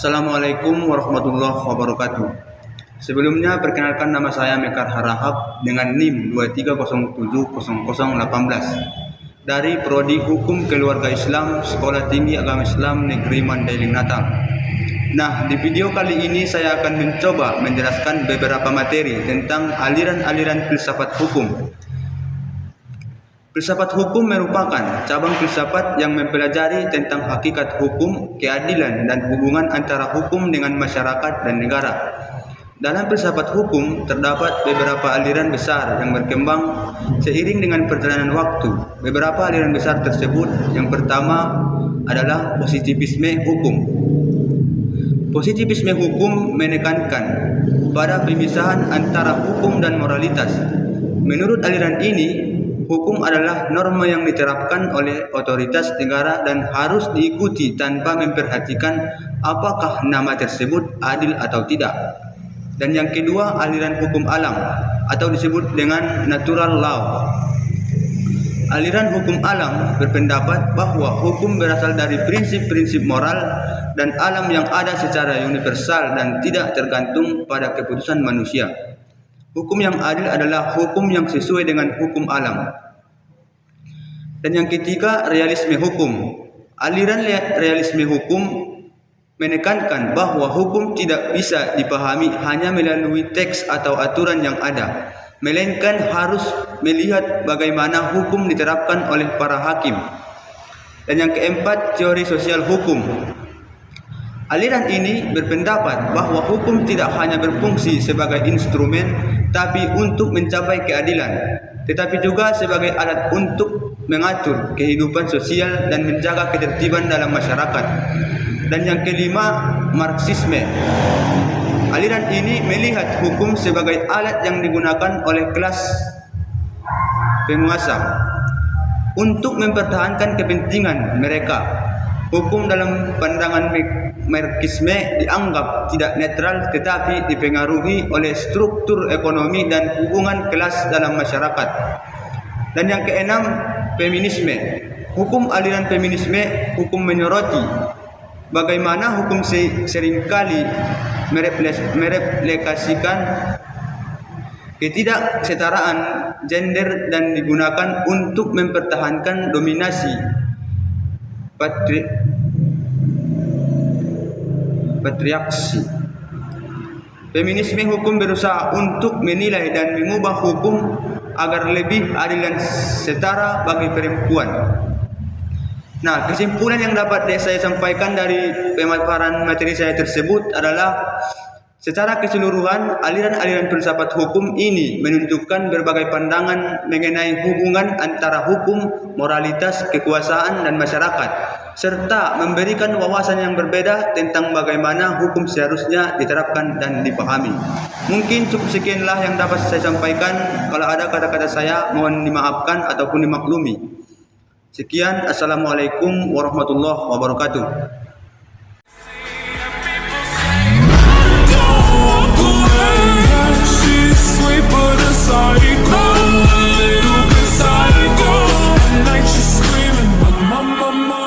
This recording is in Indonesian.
Assalamualaikum warahmatullahi wabarakatuh. Sebelumnya perkenalkan, nama saya Mekar Harahap dengan NIM 23070018 dari Prodi Hukum Keluarga Islam Sekolah Tinggi Agama Islam Negeri Mandailing Natal. Nah, di video kali ini saya akan mencoba menjelaskan beberapa materi tentang aliran-aliran filsafat hukum. Filsafat hukum merupakan cabang filsafat yang mempelajari tentang hakikat hukum, keadilan, dan hubungan antara hukum dengan masyarakat dan negara. Dalam filsafat hukum terdapat beberapa aliran besar yang berkembang seiring dengan perjalanan waktu. Beberapa aliran besar tersebut, yang pertama adalah positivisme hukum. Positivisme hukum menekankan pada pemisahan antara hukum dan moralitas. Menurut aliran ini, hukum adalah norma yang diterapkan oleh otoritas negara dan harus diikuti tanpa memperhatikan apakah nama tersebut adil atau tidak. Dan yang kedua, aliran hukum alam atau disebut dengan natural law. Aliran hukum alam berpendapat bahwa hukum berasal dari prinsip-prinsip moral dan alam yang ada secara universal dan tidak tergantung pada keputusan manusia. Hukum yang adil adalah hukum yang sesuai dengan hukum alam. Dan yang ketiga, realisme hukum. Aliran realisme hukum menekankan bahwa hukum tidak bisa dipahami hanya melalui teks atau aturan yang ada, melainkan harus melihat bagaimana hukum diterapkan oleh para hakim. Dan yang keempat, teori sosial hukum. Aliran ini berpendapat bahwa hukum tidak hanya berfungsi sebagai instrumen tapi untuk mencapai keadilan, tetapi juga sebagai alat untuk mengatur kehidupan sosial dan menjaga ketertiban dalam masyarakat. Dan yang kelima, Marxisme. Aliran ini melihat hukum sebagai alat yang digunakan oleh kelas penguasa untuk mempertahankan kepentingan mereka. Hukum dalam pandangan Marxisme dianggap tidak netral tetapi dipengaruhi oleh struktur ekonomi dan hubungan kelas dalam masyarakat. Dan yang keenam, feminisme. Hukum aliran feminisme, hukum menyoroti bagaimana hukum seringkali mereplikasikan ketidaksetaraan gender dan digunakan untuk mempertahankan dominasi patriarki. Feminisme hukum berusaha untuk menilai dan mengubah hukum agar lebih adil dan setara bagi perempuan. Nah, kesimpulan yang dapat saya sampaikan dari pemaparan materi saya tersebut adalah, secara keseluruhan, aliran-aliran filsafat hukum ini menunjukkan berbagai pandangan mengenai hubungan antara hukum, moralitas, kekuasaan, dan masyarakat, serta memberikan wawasan yang berbeda tentang bagaimana hukum seharusnya diterapkan dan dipahami. Mungkin cukup sekianlah yang dapat saya sampaikan. Kalau ada kata-kata saya, mohon dimaafkan ataupun dimaklumi. Sekian, Assalamualaikum warahmatullahi wabarakatuh. Psycho, at night she's screaming, mama, mama.